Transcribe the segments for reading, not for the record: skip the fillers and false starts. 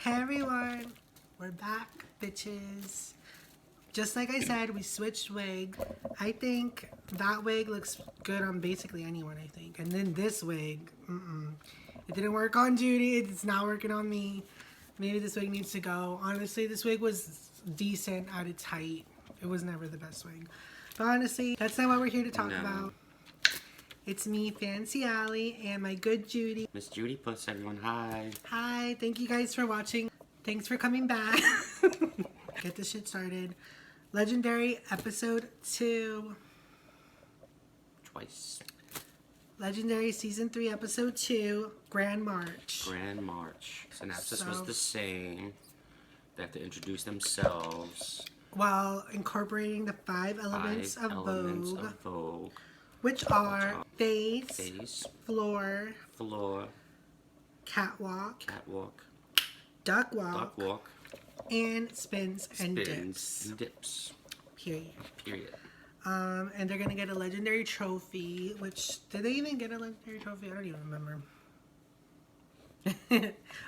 Hey everyone, we're back, bitches. Just like I said, we switched wig. I think that wig looks good on basically anyone, I think. And then this wig, it didn't work on Judy. It's not working on me. Maybe this wig needs to go. Honestly, this wig was decent at its height. It was never the best wig. But honestly, that's not what we're here to talk about. It's me, FancyAlly, and my good Judy. Miss Judy Puss, everyone. Hi. Hi. Thank you guys for watching. Thanks for coming back. Get this shit started. Legendary episode 2. Twice. Legendary season 3 episode 2. Grand March. Grand March. Synopsis was the same. They have to introduce themselves. While incorporating the 5 elements of Vogue. Which are face, floor, catwalk, duck walk, and spins and dips. Period. And they're gonna get a legendary trophy. Which did they even get a legendary trophy? I don't even remember.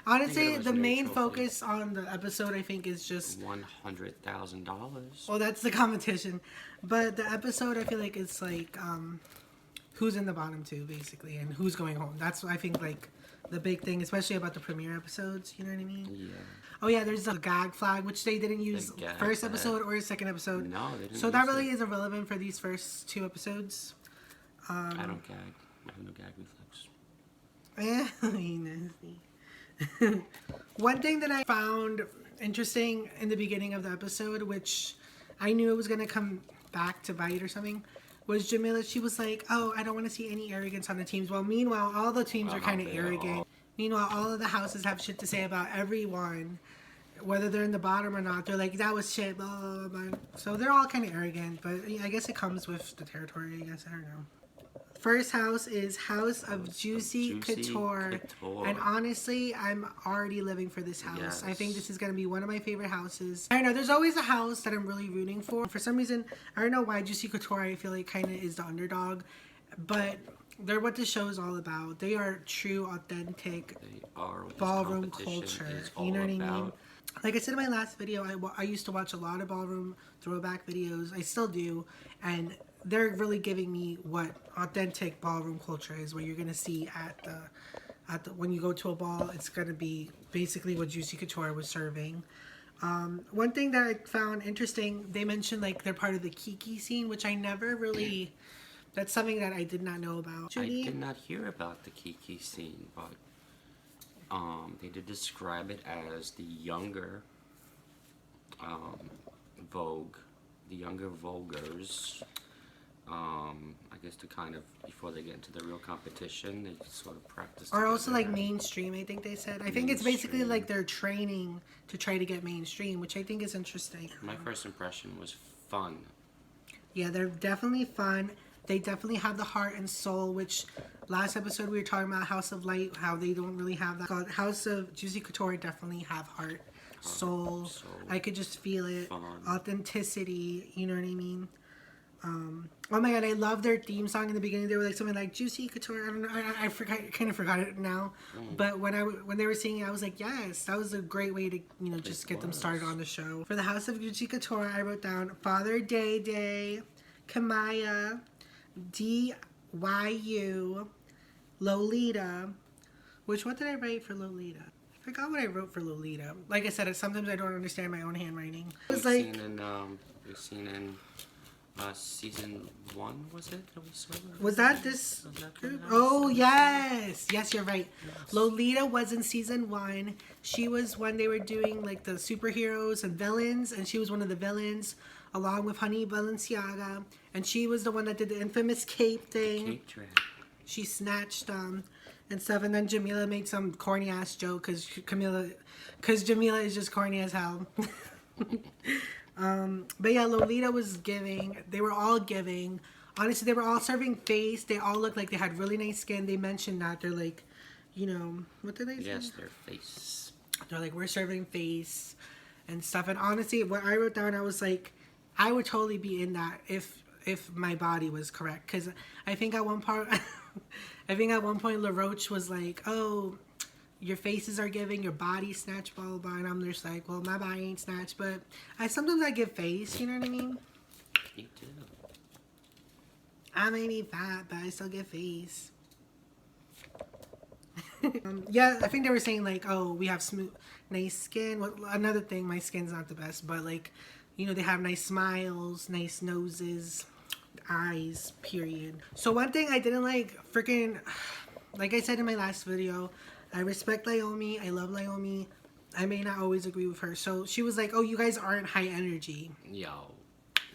Honestly, the main focus on the episode, I think, is just $100,000. Well, that's the competition, but the episode, I feel like it's like who's in the bottom 2, basically, and who's going home. That's, I think, like the big thing, especially about the premiere episodes. You know what I mean? Yeah. Oh yeah, there's a gag flag, which they didn't use first episode or second episode. No, they didn't. So that really is irrelevant for these first 2 episodes. I don't gag. I have no gag reflex. Nasty. One thing that I found interesting in the beginning of the episode, which I knew it was going to come back to bite or something, was Jamila. She was like, oh, I don't want to see any arrogance on the teams. Well, meanwhile, all the teams are kind of arrogant. Meanwhile, all of the houses have shit to say about everyone, whether they're in the bottom or not. They're like, that was shit, blah, blah, blah. So they're all kind of arrogant, but I guess it comes with the territory, I guess. I don't know. First house is House of Juicy Couture. And honestly, I'm already living for this house. Yes. I think this is going to be one of my favorite houses. I don't know, there's always a house that I'm really rooting for. For some reason, I don't know why Juicy Couture, I feel like kind of is the underdog. But they're what the show is all about. They are true, authentic ballroom culture. You know what I mean? Like I said in my last video, I used to watch a lot of ballroom throwback videos. I still do. And they're really giving me what authentic ballroom culture is, where you're gonna see at the when you go to a ball, it's gonna be basically what Juicy Couture was serving. One thing that I found interesting, they mentioned like they're part of the Kiki scene, which I never really. That's something that I did not know about. Judy? I did not hear about the Kiki scene, but they did describe it as the younger Vogue, the younger Voguers. I guess to kind of, before they get into the real competition, they sort of practice. Or also like mainstream, I think they said. I think it's basically like they're training to try to get mainstream, which I think is interesting. My first impression was fun. Yeah, they're definitely fun. They definitely have the heart and soul, which last episode we were talking about House of Light, how they don't really have that. House of Juicy Couture definitely have heart, soul. I could just feel it. Fun. Authenticity, you know what I mean? Oh my god, I love their theme song in the beginning. They were like something like Juicy Couture. I don't know. I kind of forgot it now. But when they were singing, I was like, yes, that was a great way to just get them started on the show. For the House of Juicy Couture, I wrote down Father Day, Kamaya, DYU, Lolita. What did I write for Lolita? I forgot what I wrote for Lolita. Like I said, sometimes I don't understand my own handwriting. It was like we've seen in season 1, was it? Was that this group? Oh, yes. Yes, you're right. Lolita was in season 1. She was when they were doing like the superheroes and villains, and she was one of the villains along with Honey Balenciaga, and she was the one that did the infamous cape thing. Cape drag. She snatched them and stuff, and then Jamila made some corny ass joke because Jamila is just corny as hell. But yeah, Lolita was giving. They were all giving. Honestly, they were all serving face. They all looked like they had really nice skin. They mentioned that. They're like, what did they say? Yes, their face. They're like, we're serving face and stuff. And honestly, what I wrote down, I was like, I would totally be in that if my body was correct. Because I think at one point, Roach was like, oh, your faces are giving, your body snatched, blah, blah, blah. And I'm just like, well, my body ain't snatched, but sometimes I give face, you know what I mean? Me too. I may be fat, but I still give face. Yeah, I think they were saying like, oh, we have smooth, nice skin. Well, another thing, my skin's not the best, but like, you know, they have nice smiles, nice noses, eyes, period. So one thing I didn't like, freaking, like I said in my last video, I respect Leiomy. I love Leiomy. I may not always agree with her. So she was like, oh, you guys aren't high energy. Yo.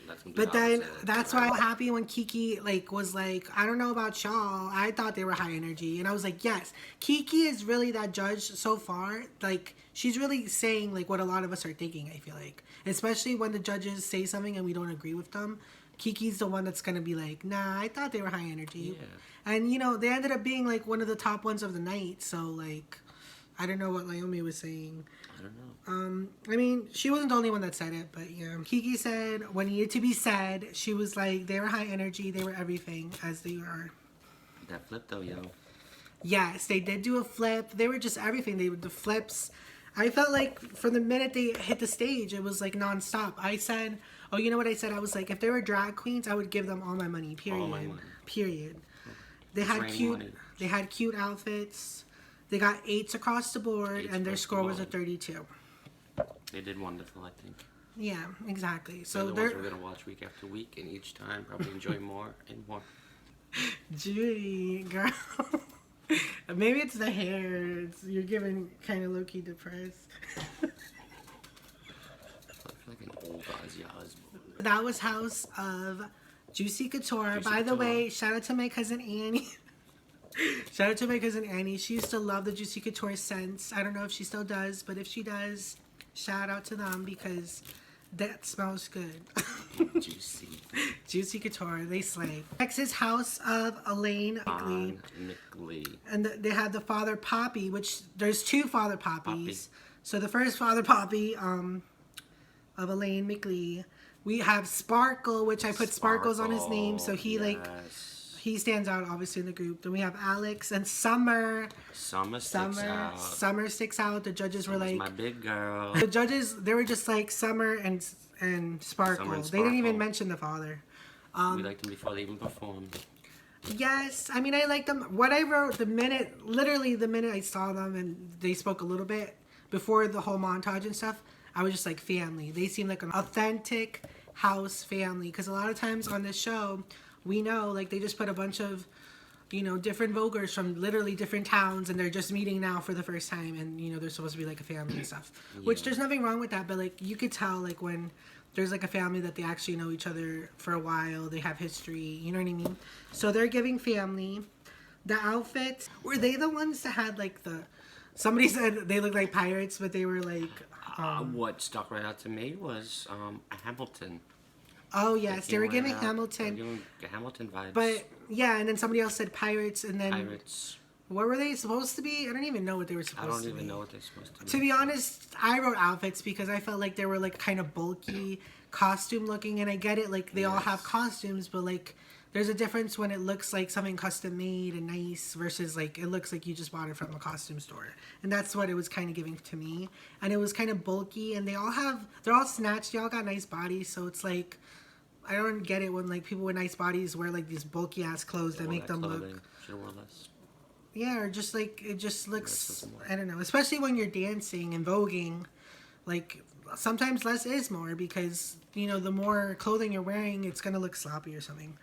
That's But then that's why I'm happy when Kiki like was like, I don't know about y'all. I thought they were high energy. And I was like, yes. Kiki is really that judge so far. Like, she's really saying like what a lot of us are thinking, I feel like. Especially when the judges say something and we don't agree with them. Kiki's the one that's going to be like, nah, I thought they were high energy. Yeah. And, you know, they ended up being like one of the top ones of the night. So, like, I don't know what Leiomy was saying. I don't know. I mean, she wasn't the only one that said it, but yeah. Kiki said what needed to be said. She was like, they were high energy, they were everything, as they are. That flip though, yo. Yes, they did do a flip. They were just everything. They were the flips. I felt like from the minute they hit the stage, it was like nonstop. I said, oh, you know what I said? I was like, if they were drag queens, I would give them all my money. Period. All my money. Period. They had cute outfits. They got 8s across the board, and their score was a 32. They did wonderful, I think. Yeah, exactly. So they're the ones we're gonna watch week after week, and each time probably enjoy more and more. Judy, girl. Maybe it's the hair. You're giving kind of low-key depressed. I feel like an old Ozzy Osbourne. That was House of Juicy Couture. By the way, shout out to my cousin Annie. Shout out to my cousin Annie. She used to love the Juicy Couture scents. I don't know if she still does, but if she does, shout out to them because that smells good. Juicy. Juicy Couture. They slay. Next is House of Alain. Mikli. And they had the Father Poppy, which there's 2 Father Poppies. So the first Father Poppy of Alain Mikli. We have Sparkle, which I put Sparkles on his name, so he he stands out obviously in the group. Then we have Alex and Summer. Summer sticks out. The judges were like, my big girl. The judges, they were just like Summer and Sparkle. They didn't even mention the father. We liked them before they even performed. Yes, I mean I liked them. What I wrote literally the minute I saw them and they spoke a little bit before the whole montage and stuff, I was just like family. They seemed like an authentic house family because a lot of times on this show, we know like they just put a bunch of, you know, different Voguers from literally different towns and they're just meeting now for the first time and, you know, they're supposed to be like a family and stuff. Yeah. Which there's nothing wrong with that, but like you could tell like when there's like a family that they actually know each other for a while, they have history, you know what I mean? So they're giving family. The outfits, were they the ones that had like somebody said they looked like pirates, but they were like... what stuck right out to me was a Hamilton. Oh, yes. They were giving Hamilton. They were giving Hamilton vibes. But, yeah, and then somebody else said pirates, and then... Pirates. What were they supposed to be? I don't even know what they were supposed to be. I don't even know what they're supposed to be. To be honest, I wrote outfits because I felt like they were, like, kind of bulky, costume-looking, and I get it. Like, they all have costumes, but, like, there's a difference when it looks like something custom-made and nice versus, like, it looks like you just bought it from a costume store. And that's what it was kind of giving to me. And it was kind of bulky, and they're all snatched. They all got nice bodies, so it's like... I don't get it when like people with nice bodies wear like these bulky ass clothes that make them look. Should wear less. Yeah, or just like it just looks. I don't know. Especially when you're dancing and voguing, like sometimes less is more because you know the more clothing you're wearing, it's gonna look sloppy or something.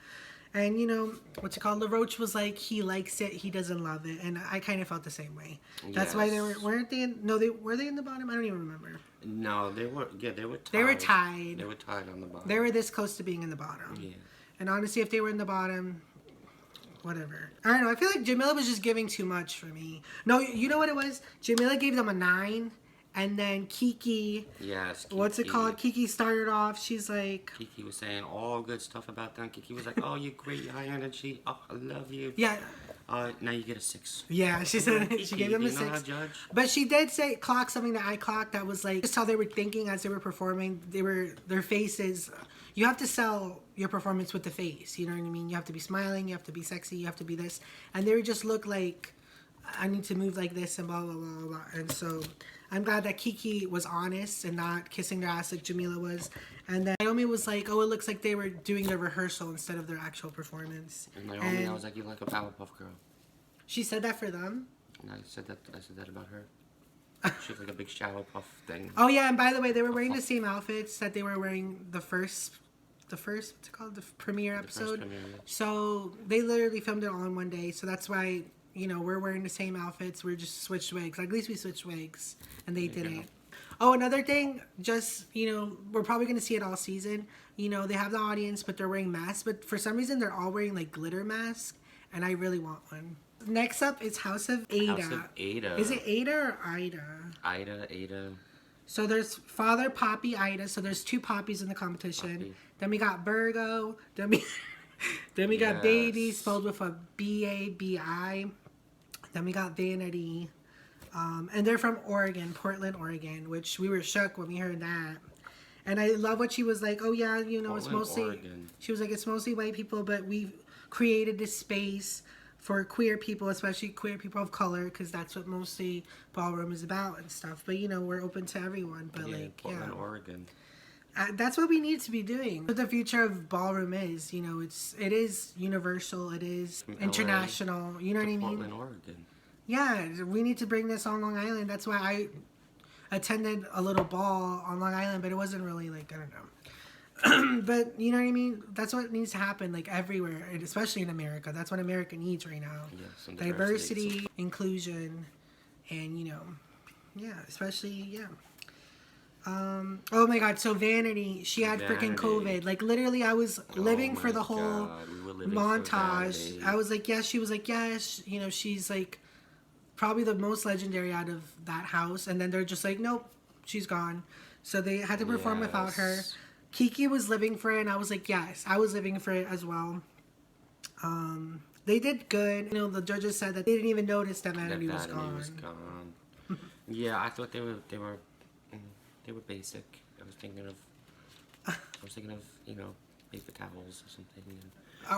And you know what's it called? Roach was like he likes it, he doesn't love it, and I kind of felt the same way. That's why they weren't they? Were they in the bottom? I don't even remember. No, they were. Yeah, they were tied. They were tied. They were tied on the bottom. They were this close to being in the bottom. Yeah. And honestly, if they were in the bottom, whatever. I don't know. I feel like Jamila was just giving too much for me. No, you know what it was? Jamila gave them a 9. And then Kiki, what's it called? Kiki started off, she's like... Kiki was saying all good stuff about them. Kiki was like, oh, you're great, you're high energy. Oh, I love you. Yeah. Now you get a 6. Yeah, she said she gave them a 6. Know how to judge? But she did say, clock something that I clocked that was like, just how they were thinking as they were performing. Their faces, you have to sell your performance with the face. You know what I mean? You have to be smiling, you have to be sexy, you have to be this. And they just look like... I need to move like this and blah blah blah blah. And so I'm glad that Kiki was honest and not kissing their ass like Jamila was. And then Leiomy was like, oh, it looks like they were doing their rehearsal instead of their actual performance. And Leiomy, I was like, you like a Powerpuff Girl. She said that for them. And I said that about her. She had like a big shower puff thing. Oh yeah, and by the way, they were wearing the same outfits that they were wearing the first what's it called, the premiere episode. Premiere, yeah. So they literally filmed it all in one day. So that's why, you know, we're wearing the same outfits. We're just switched wigs. Like, at least we switched wigs, and they didn't. Oh, another thing, just, you know, we're probably gonna see it all season. You know, they have the audience, but they're wearing masks. But for some reason, they're all wearing like glitter masks, and I really want one. Next up is House of Ada. House of Ada. Is it Ada or Ida? Ada. So there's Father, Poppy, Ida. So there's 2 Poppies in the competition. Poppy. Then we got Virgo. Then we got Baby, spelled with a B-A-B-I. Then we got Vanity. And they're from Oregon, Portland, Oregon, which we were shook when we heard that. And I love what she was like, oh yeah, you know, Portland, it's mostly, Oregon. She was like, it's mostly white people, but we've created this space for queer people, especially queer people of color, because that's what mostly ballroom is about and stuff. But, you know, we're open to everyone. But, Portland, Oregon. That's what we need to be doing. What the future of ballroom is, you know, it is universal, it is from international, you know what I mean? Portland, Oregon. Yeah, we need to bring this on Long Island. That's why I attended a little ball on Long Island, but it wasn't really like, I don't know. But you know what I mean? That's what needs to happen, like everywhere, and especially in America. That's what America needs right now. Yes, diversity, inclusion, and you know, yeah, especially oh my God! So Vanity, she had freaking COVID. Like literally, I was living for the whole montage. I was like, yes. She was like, yes. You know, she's like probably the most legendary out of that house. And then they're just like, nope, she's gone. So they had to perform without her. Kiki was living for it, and I was like, yes, I was living for it as well. They did good. You know, the judges said that they didn't even notice that Vanity was gone. Yeah, I thought they were basic. I was thinking of you know, paper towels or something.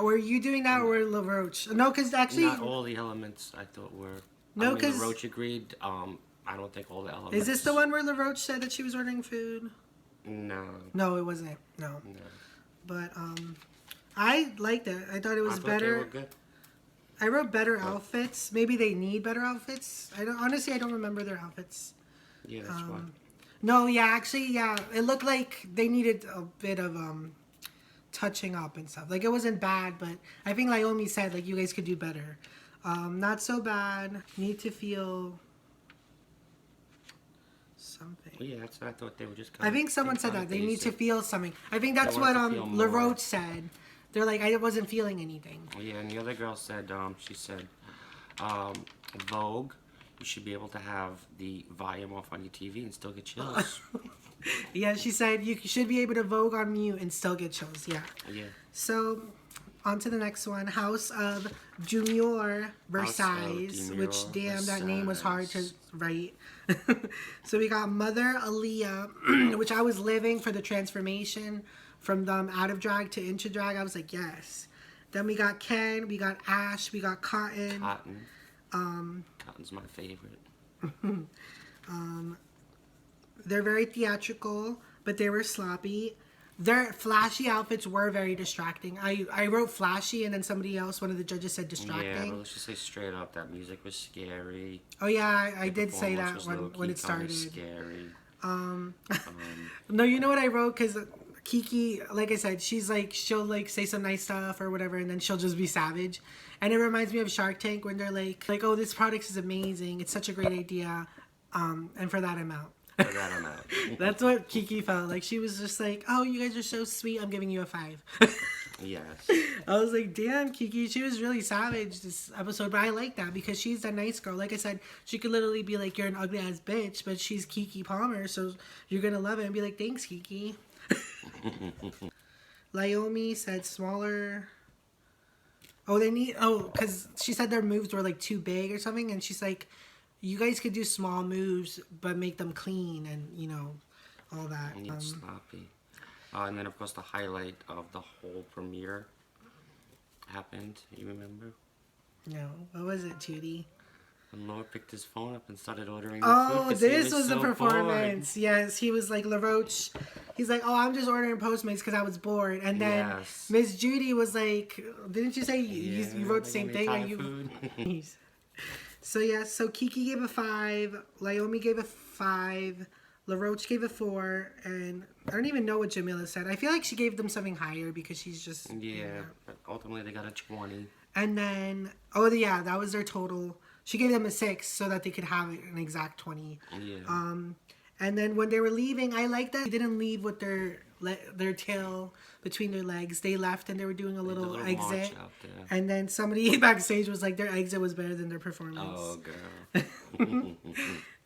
Were you doing that, or were Roach? No, because actually not all the elements I thought were. No, because Roach agreed. I don't think all the elements. Is this the one where LaRoche said that she was ordering food? No. No, it wasn't. No. But I liked it. I thought it was better. They were good. I wrote better outfits. Maybe they need better outfits. I don't remember their outfits. Yeah, that's why. No, yeah, actually, yeah. It looked like they needed a bit of touching up and stuff. Like, it wasn't bad, but I think Leiomy said, like, you guys could do better. Not so bad. Need to feel something. Well, yeah, that's what I thought. They were just I think someone said that. They need to feel something. I think that's what LaRoche said. They're like, I wasn't feeling anything. Oh, yeah, and the other girl said, she said, Vogue, you should be able to have the volume off on your TV and still get chills. Yeah, she said you should be able to Vogue on mute and still get chills. Yeah. Yeah. So, on to the next one. House of Junior Versailles, which, damn, that name was hard to write. So we got Mother Aaliyah, which I was living for the transformation from them out of drag to into drag. I was like, yes. Then we got Ken, we got Ash, we got Cotton. Cotton's my favorite. They're very theatrical, but they were sloppy. Their flashy outfits were very distracting. I wrote flashy, and then somebody else, one of the judges, said distracting. Yeah, but let's just say straight up, that music was scary. Oh yeah, I did say that when it started. Scary. No, you know what I wrote? Because Kiki, like I said, she's like, she'll like say some nice stuff or whatever, and then she'll just be savage. And it reminds me of Shark Tank when they're like, oh, this product is amazing. It's such a great idea. And for that, I'm out. That's what Kiki felt like. She was just like, oh, you guys are so sweet, I'm giving you a 5. Yes. I was like, damn, Kiki, she was really savage this episode, but I like that because she's a nice girl. Like I said, she could literally be like, you're an ugly ass bitch, but she's Kiki Palmer, so you're gonna love it and be like, thanks, Kiki. Leiomy said smaller. Because she said their moves were like too big or something, and she's like, you guys could do small moves, but make them clean and, you know, all that. And sloppy. And then, of course, the highlight of the whole premiere happened. You remember? No. What was it, Judy? And Laura picked his phone up and started ordering Oh, food 'cause this was the so performance. Yes, he was like LaRoche. He's like, oh, I'm just ordering Postmates because I was bored. And then Yes. Miss Judy was like, didn't you say Yeah, you wrote the same like thing? Thai And you... food. So yeah, so Kiki gave a 5, Leiomy gave a 5, LaRoche gave a 4, and I don't even know what Jamila said. I feel like she gave them something higher because she's just... Yeah, but ultimately they got a 20. And then, oh yeah, that was their total. She gave them a 6 so that they could have an exact 20. Yeah. And then when they were leaving, I like that they didn't leave with their tail between their legs. They left and they were doing a little march exit. out there. And then somebody backstage was like, their exit was better than their performance. Oh, girl.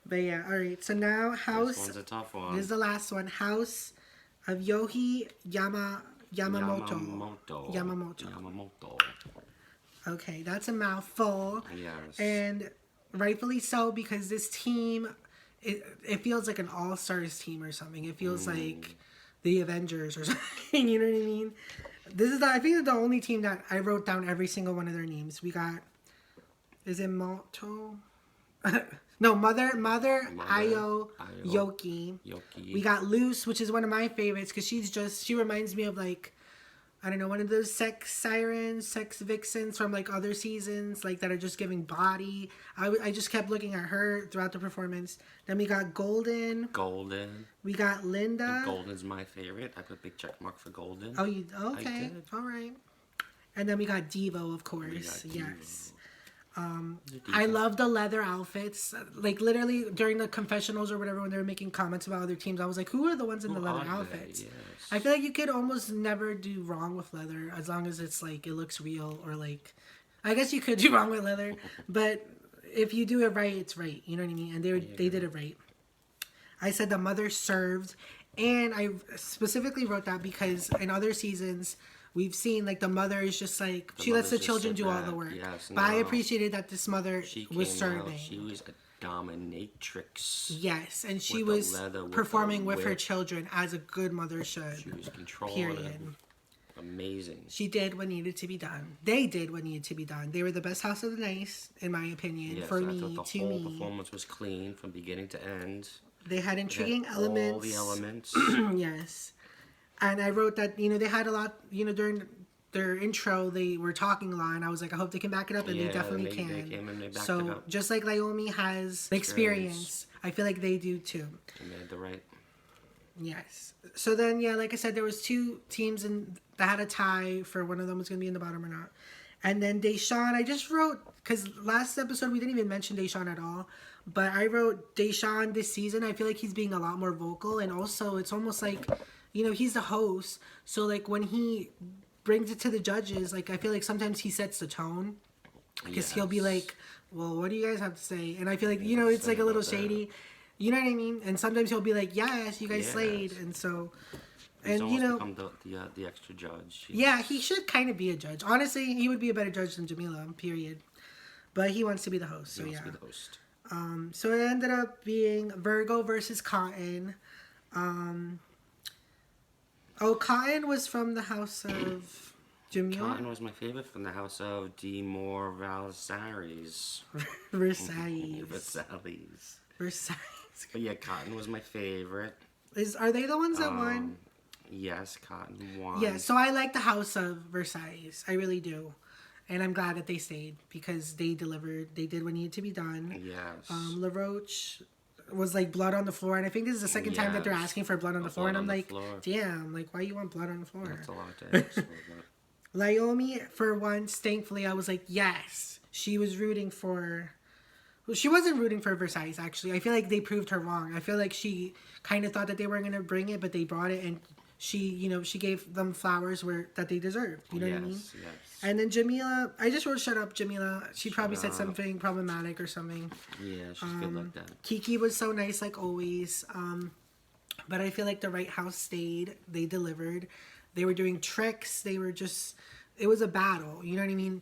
But yeah, all right. So now This House. one's a tough one. This is the last one. House of Yojhi Yamamoto. Yamamoto. Okay, that's a mouthful. Yes. And rightfully so, because this team, it feels like an all-stars team or something. It feels like the Avengers or something. You know what I mean? This is I think the only team that I wrote down every single one of their names. We got, is it Moto? No, Mother, Ayo, Yoki. We got Loose, which is one of my favorites because she reminds me of like, I don't know, one of those sex sirens, sex vixens from like other seasons, like that are just giving body. I just kept looking at her throughout the performance. Then we got Golden. We got Linda. And Golden's my favorite. I put a big check mark for Golden. Oh, okay. All right. And then we got Devo, of course. Yes. I love the leather outfits. Like literally during the confessionals or whatever, when they were making comments about other teams, I was like, who are the ones in the leather outfits? Yes. I feel like you could almost never do wrong with leather as long as it's like it looks real, or like, I guess you could do wrong with leather, but if you do it right, it's right. You know what I mean? And they did it right. I said the mother served, and I specifically wrote that because in other seasons we've seen like the mother is just like she lets the children do all the work. Yes, but I appreciated that this mother was serving. Out, she was a dominatrix. Yes, and she was performing with her children as a good mother should. She was controlling. Period. Amazing. She did what needed to be done. They did what needed to be done. They were the best house of the nice, in my opinion. Yes, for I me, thought the whole performance was clean from beginning to end. They had intriguing elements. All the elements. Yes. And I wrote that, they had a lot, during their intro, they were talking a lot, and I was like, I hope they can back it up, and they definitely can. They came and they backed so, it up. just like Leiomy has experience, I feel like they do too. They made the right. Yes. So then, yeah, like I said, there was 2 teams that had a tie for one of them was going to be in the bottom or not. And then Deshawn, I just wrote, because last episode we didn't even mention Deshawn at all, but I wrote Deshawn this season. I feel like he's being a lot more vocal, and also it's almost like, he's the host, so like when he brings it to the judges, like I feel like sometimes he sets the tone, because he'll be like, well, what do you guys have to say? And I feel like, it's like a little shady. You know what I mean? And sometimes he'll be like, yes, you guys slayed. And so, he's become the extra judge. Yeah, he should kind of be a judge. Honestly, he would be a better judge than Jamila, period. But he wants to be the host, so yeah. So it ended up being Virgo versus Cotton. Cotton was from the house of Jamila. Cotton was my favorite from the house of Versailles. Versailles. But yeah, Cotton was my favorite. Are they the ones that won? Yes, Cotton won. Yeah, so I like the house of Versailles. I really do. And I'm glad that they stayed because they delivered. They did what needed to be done. Yes. LaRoche was like blood on the floor. And I think this is the second time that they're asking for blood on the floor. And I'm like, damn, like, why you want blood on the floor? That's a lot to ask for. Leiomy, for once, thankfully, I was like, yes. She was rooting for... Well, she wasn't rooting for Versailles, actually. I feel like they proved her wrong. I feel like she kind of thought that they weren't going to bring it, but they brought it, and she, she gave them flowers that they deserved. You know what I mean? Yes. And then Jamila, I just wrote, shut up, Jamila. She probably said something problematic or something. Yeah, she's good like that. Kiki was so nice, like always. But I feel like the right house stayed. They delivered. They were doing tricks. They were just... It was a battle, you know what I mean?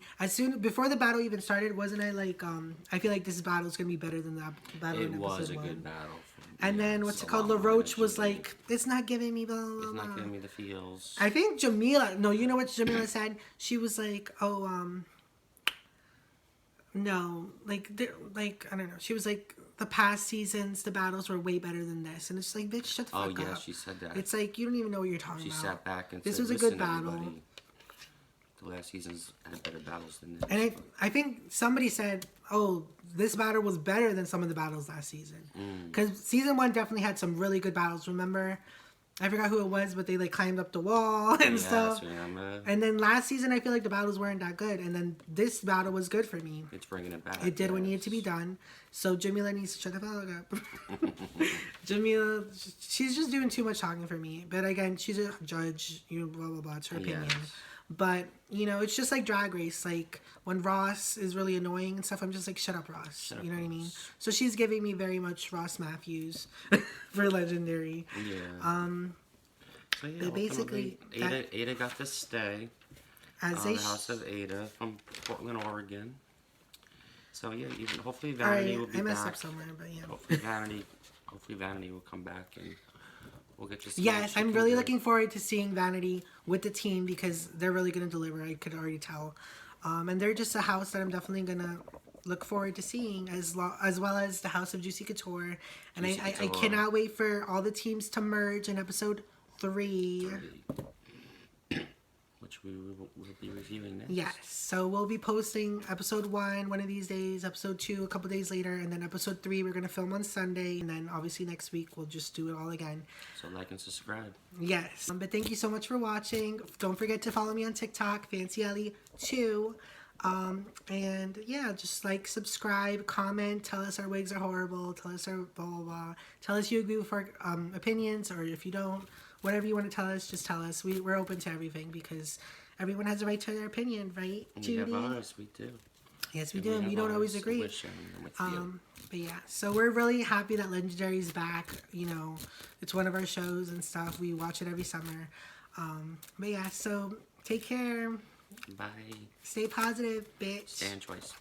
Before the battle even started, wasn't I like, I feel like this battle is going to be better than that battle in episode 1. It was a good battle. And then, what's it called? LaRoche was like, it's not giving me blah, blah, blah. It's not giving me the feels. I think Jamila, no, you know what Jamila said? She was like, no, like I don't know. She was like, the past seasons, the battles were way better than this, and it's like, bitch, shut the fuck up. Oh yeah, she said that. It's like, you don't even know what you're talking She about. sat back and this said, was a "Listen, good battle." everybody, the last season's had better battles than this. And I think somebody said, oh, this battle was better than some of the battles last season. Because season 1 definitely had some really good battles. Remember? I forgot who it was, but they like climbed up the wall and stuff. Remember. And then last season, I feel like the battles weren't that good. And then this battle was good for me. It's bringing it back. It did what needed to be done. So Jamila needs to shut the fuck up. Jamila, she's just doing too much talking for me. But again, she's a judge. You know, blah blah blah. It's her opinion. Yes. But you know, it's just like Drag Race. Like when Ross is really annoying and stuff, I'm just like, shut up, Ross. You know what I mean? So she's giving me very much Ross Matthews for Legendary. Yeah. So yeah, but basically, Ada got to stay. As The House of Ada from Portland, Oregon. So yeah, even hopefully all Vanity right, will be I messed back. up somewhere, but yeah. Hopefully Vanity will come back and we'll get to see. Yes, I'm really looking forward to seeing Vanity with the team because they're really going to deliver. I could already tell. And they're just a house that I'm definitely going to look forward to seeing, as well as the House of Juicy Couture. And I cannot wait for all the teams to merge in episode 3. Which we will be reviewing next. Yes, so we'll be posting episode 1 one of these days, episode 2 a couple days later, and then episode 3 we're going to film on Sunday, and then obviously next week we'll just do it all again. So like and subscribe. Yes, but thank you so much for watching. Don't forget to follow me on TikTok, FancyAlly2. And yeah, just like, subscribe, comment, tell us our wigs are horrible, tell us our blah blah blah, tell us you agree with our opinions, or if you don't, whatever you want to tell us, just tell us. We're open to everything because everyone has a right to their opinion, right, Judy? We have ours, we do. Yes, we do, and we don't always agree. But yeah, so we're really happy that Legendary is back. You know, it's one of our shows and stuff. We watch it every summer. But yeah, so take care. Bye. Stay positive, bitch. Stand choice.